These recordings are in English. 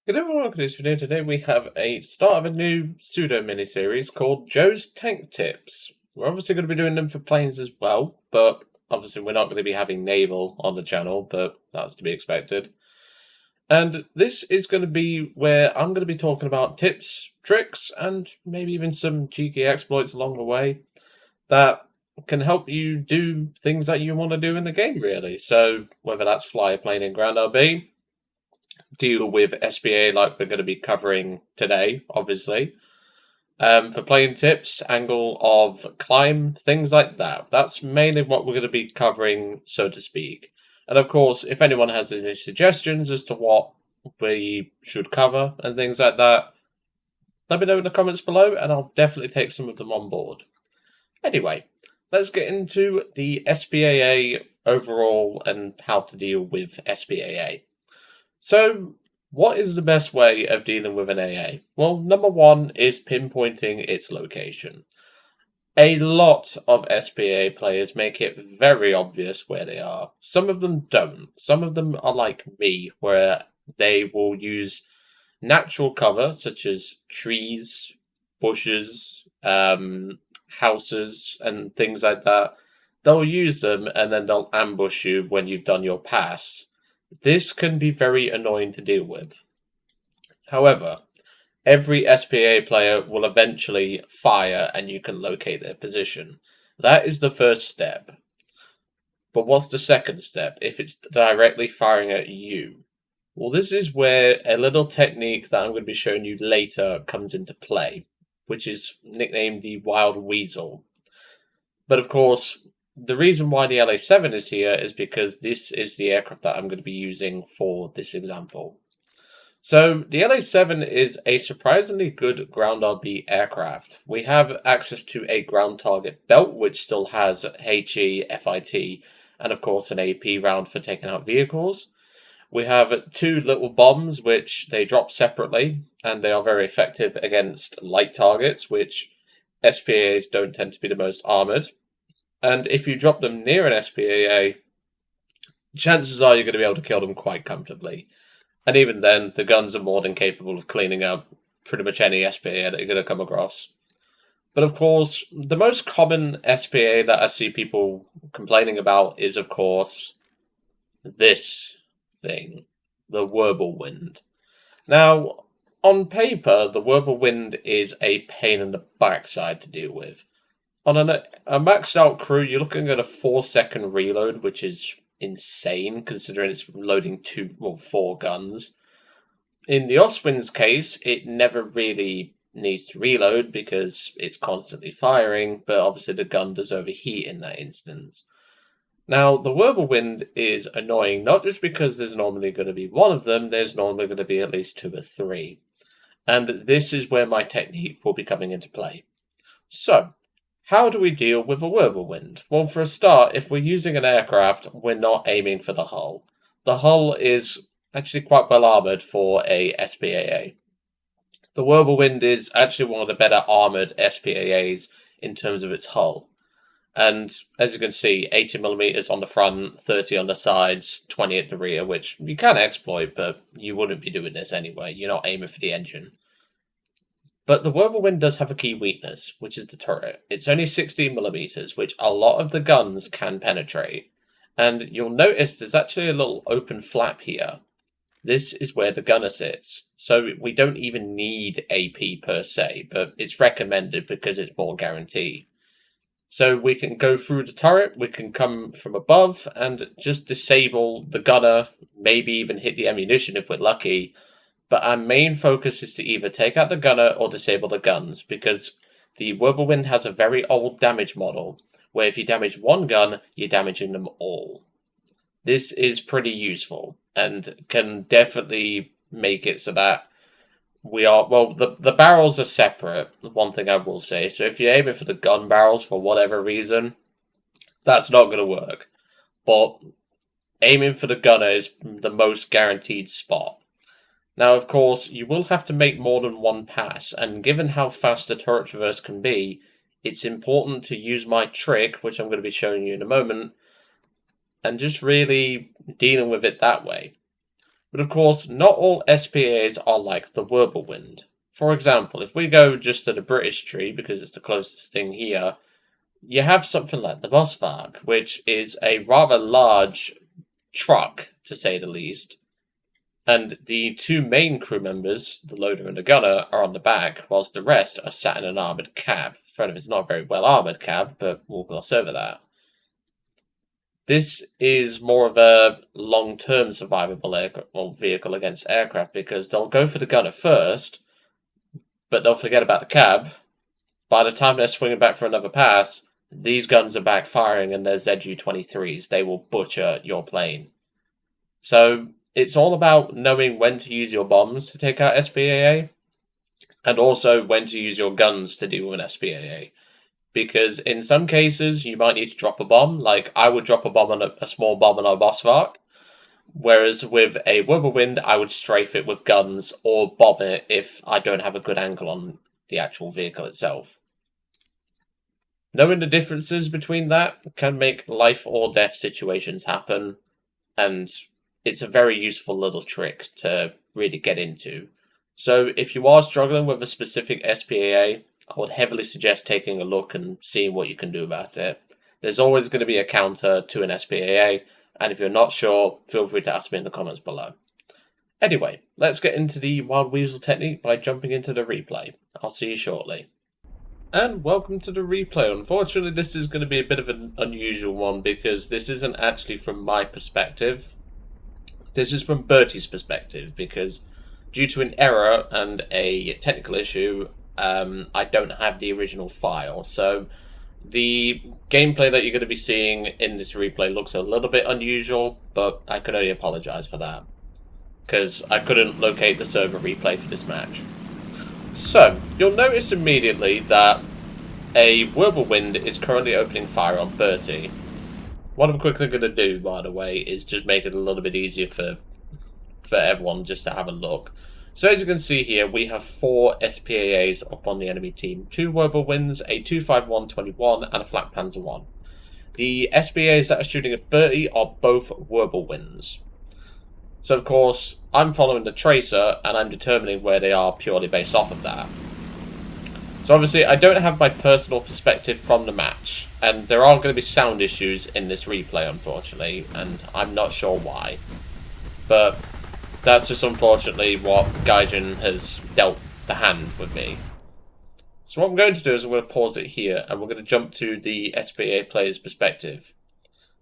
Good evening, welcome to this video. Today we have a start of a new pseudo mini-series called Joe's Tank Tips. We're obviously going to be doing them for planes as well, but obviously we're not going to be having naval on the channel, but that's to be expected. And this is going to be where I'm going to be talking about tips, tricks, and maybe even some cheeky exploits along the way that can help you do things that you want to do in the game, really. So whether that's fly a plane in ground RB, deal with SPA like we're going to be covering today, obviously. For playing tips, angle of climb, things like that. That's mainly what we're going to be covering, so to speak. And of course, if anyone has any suggestions as to what we should cover and things like that, let me know in the comments below and I'll definitely take some of them on board. Anyway, let's get into the SPAA overall and how to deal with SPAA. So, what is the best way of dealing with an AA? Well, number one is pinpointing its location. A lot of SPA players make it very obvious where they are. Some of them don't. Some of them are like me, where they will use natural cover, such as trees, bushes, houses, and things like that. They'll use them and then they'll ambush you when you've done your pass. This can be very annoying to deal with. However, every SPA player will eventually fire and you can locate their position. That is the first step. But what's the second step if it's directly firing at you? Well, this is where a little technique that I'm going to be showing you later comes into play, which is nicknamed the Wild Weasel. But of course, the reason why the LA-7 is here is because this is the aircraft that I'm going to be using for this example. So the LA-7 is a surprisingly good ground RB aircraft. We have access to a ground target belt, which still has HE, FIT, and of course an AP round for taking out vehicles. We have two little bombs, which they drop separately, and they are very effective against light targets, which SPAs don't tend to be the most armoured. And if you drop them near an SPAA, chances are you're going to be able to kill them quite comfortably. And even then, the guns are more than capable of cleaning up pretty much any SPA that you're going to come across. But of course, the most common SPA that I see people complaining about is, of course, this thing, the Wirbelwind. Now, on paper, the Wirbelwind is a pain in the backside to deal with. On a maxed out crew, you're looking at a 4-second reload, which is insane considering it's loading four guns. In the Oswind's case, it never really needs to reload because it's constantly firing, but obviously the gun does overheat in that instance. Now, the Wirbelwind is annoying not just because there's normally going to be one of them, there's normally going to be at least two or three. And this is where my technique will be coming into play. So, how do we deal with a Wirbelwind? Well, for a start, if we're using an aircraft, we're not aiming for the hull. The hull is actually quite well armoured for a SPAA. The Wirbelwind is actually one of the better armoured SPAAs in terms of its hull. And as you can see, 80mm on the front, 30 on the sides, 20 at the rear, which you can exploit, but you wouldn't be doing this anyway. You're not aiming for the engine. But the Wirbelwind does have a key weakness, which is the turret. It's only 16mm, which a lot of the guns can penetrate. And you'll notice there's actually a little open flap here. This is where the gunner sits. So we don't even need AP per se, but it's recommended because it's more guaranteed. So we can go through the turret, we can come from above and just disable the gunner, maybe even hit the ammunition if we're lucky. But our main focus is to either take out the gunner or disable the guns, because the Wirbelwind has a very old damage model, where if you damage one gun, you're damaging them all. This is pretty useful, and can definitely make it so that the barrels are separate, one thing I will say. So if you're aiming for the gun barrels for whatever reason, that's not going to work. But aiming for the gunner is the most guaranteed spot. Now, of course, you will have to make more than one pass, and given how fast the turret traverse can be, it's important to use my trick, which I'm going to be showing you in a moment, and just really dealing with it that way. But of course, not all SPAs are like the Whirlwind. For example, if we go just to the British tree, because it's the closest thing here, you have something like the Bosvarg, which is a rather large truck, to say the least. And the two main crew members, the loader and the gunner, are on the back, whilst the rest are sat in an armoured cab. Fair enough, it's not a very well armoured cab, but we'll gloss over that. This is more of a long-term survivable vehicle against aircraft, because they'll go for the gunner first, but they'll forget about the cab. By the time they're swinging back for another pass, these guns are back firing and they're ZU-23s. They will butcher your plane. So it's all about knowing when to use your bombs to take out SPAA, and also when to use your guns to deal with an SPAA. Because in some cases, you might need to drop a bomb. Like, I would drop a bomb on a small bomb on a Bosvarg. Whereas with a Whirlwind, I would strafe it with guns or bomb it if I don't have a good angle on the actual vehicle itself. Knowing the differences between that can make life or death situations happen. And it's a very useful little trick to really get into. So if you are struggling with a specific SPAA, I would heavily suggest taking a look and seeing what you can do about it. There's always going to be a counter to an SPAA, and if you're not sure, feel free to ask me in the comments below. Anyway, let's get into the Wild Weasel technique by jumping into the replay. I'll see you shortly. And welcome to the replay. Unfortunately, this is going to be a bit of an unusual one because this isn't actually from my perspective. This is from Bertie's perspective, because due to an error and a technical issue, I don't have the original file. So the gameplay that you're going to be seeing in this replay looks a little bit unusual, but I can only apologize for that, because I couldn't locate the server replay for this match. So, you'll notice immediately that a Whirlwind is currently opening fire on Bertie. What I'm quickly going to do, by the way, is just make it a little bit easier for everyone just to have a look. So as you can see here, we have 4 SPAAs up on the enemy team. 2 Whirlwinds, a 251-21, and a Flak Panzer 1. The SPAAs that are shooting at Bertie are both Whirlwinds. So of course, I'm following the tracer, and I'm determining where they are purely based off of that. So obviously, I don't have my personal perspective from the match, and there are going to be sound issues in this replay, unfortunately, and I'm not sure why. But that's just unfortunately what Gaijin has dealt the hand with me. So what I'm going to do is I'm going to pause it here, and we're going to jump to the SPA player's perspective.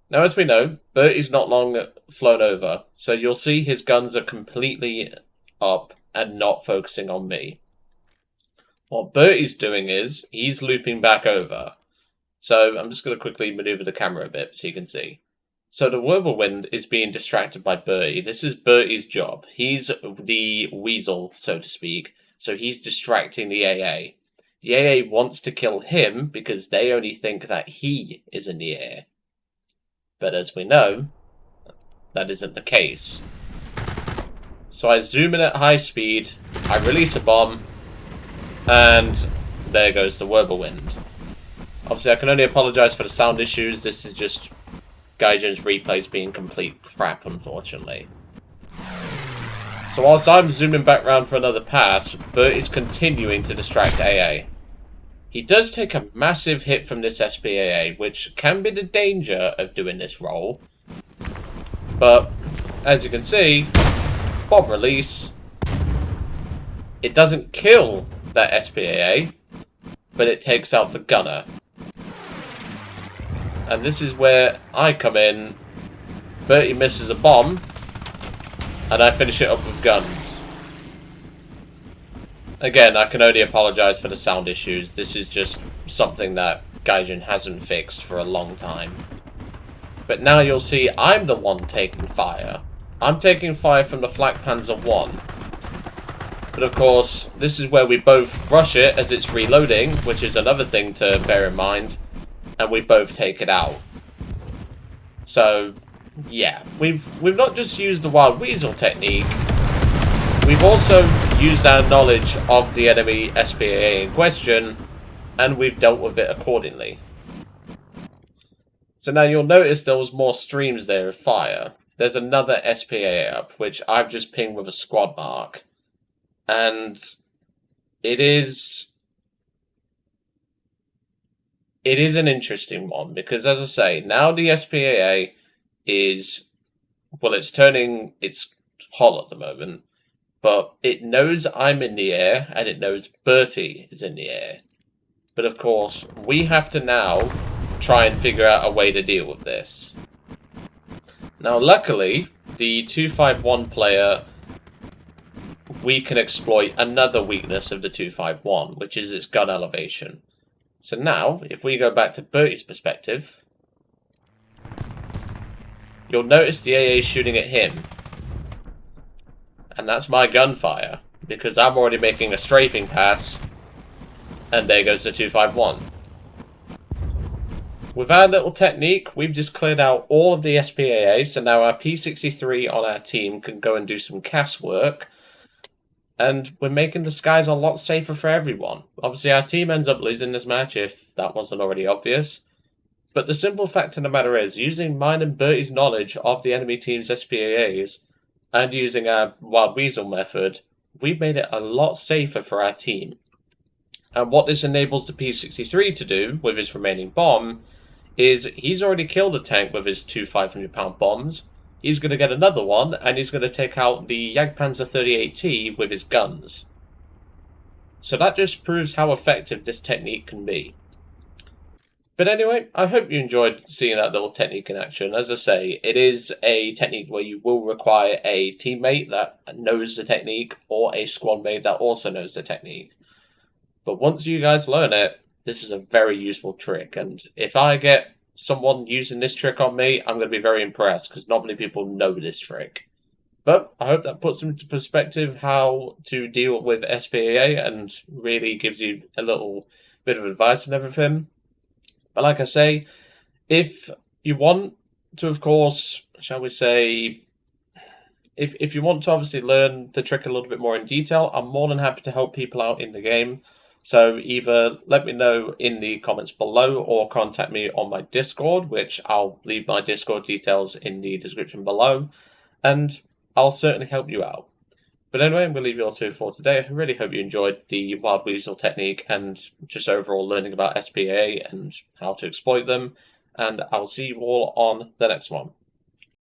Now, as we know, Bertie's not long flown over, so you'll see his guns are completely up and not focusing on me. What Bertie's doing is, he's looping back over. So I'm just going to quickly maneuver the camera a bit so you can see. So the Whirlwind is being distracted by Bertie. This is Bertie's job. He's the weasel, so to speak, so he's distracting the AA. The AA wants to kill him because they only think that he is in the air. But as we know, that isn't the case. So I zoom in at high speed, I release a bomb, and there goes the Whirlwind. Obviously, I can only apologise for the sound issues. This is just Gaijin's replays being complete crap, unfortunately. So whilst I'm zooming back round for another pass, Bert is continuing to distract AA. He does take a massive hit from this SPAA, which can be the danger of doing this role. But, as you can see, bomb release. It doesn't kill that SPAA, but it takes out the gunner. And this is where I come in. Bertie misses a bomb, and I finish it up with guns. Again, I can only apologise for the sound issues. This is just something that Gaijin hasn't fixed for a long time. But now you'll see I'm the one taking fire. I'm taking fire from the Flak Panzer 1. But of course, this is where we both rush it as it's reloading, which is another thing to bear in mind. And we both take it out. So, yeah. We've not just used the Wild Weasel technique. We've also used our knowledge of the enemy SPAA in question, and we've dealt with it accordingly. So now you'll notice there was more streams there of fire. there's another SPAA up, which I've just pinged with a squad mark. And it is an interesting one, because as I say, now the SPAA is, well, it's hot at the moment, but it knows I'm in the air, and it knows Bertie is in the air. But of course, we have to now try and figure out a way to deal with this. Now, luckily, the 251 player, we can exploit another weakness of the 251, which is its gun elevation. So now, if we go back to Bertie's perspective, you'll notice the AA is shooting at him. And that's my gunfire, because I'm already making a strafing pass, and there goes the 251. With our little technique, we've just cleared out all of the SPAA, so now our P63 on our team can go and do some CAS work, and we're making the skies a lot safer for everyone. Obviously, our team ends up losing this match, if that wasn't already obvious. But the simple fact of the matter is, using mine and Bertie's knowledge of the enemy team's SPAAs, and using our Wild Weasel method, we've made it a lot safer for our team. And what this enables the P63 to do, with his remaining bomb, is he's already killed a tank with his two 500-pound bombs. He's going to get another one, and he's going to take out the Jagdpanzer 38T with his guns. So that just proves how effective this technique can be. But anyway, I hope you enjoyed seeing that little technique in action. As I say, it is a technique where you will require a teammate that knows the technique, or a squad mate that also knows the technique. But once you guys learn it, this is a very useful trick, and if I get someone using this trick on me, I'm going to be very impressed, because not many people know this trick. But I hope that puts into perspective how to deal with SPAA, and really gives you a little bit of advice and everything. But like I say, if you want to, of course, shall we say, if you want to obviously learn the trick a little bit more in detail, I'm more than happy to help people out in the game. So either let me know in the comments below, or contact me on my Discord, which I'll leave my Discord details in the description below, and I'll certainly help you out. But anyway, I'm going to leave you all to it for today. I really hope you enjoyed the Wild Weasel technique, and just overall learning about SPAA and how to exploit them, and I'll see you all on the next one.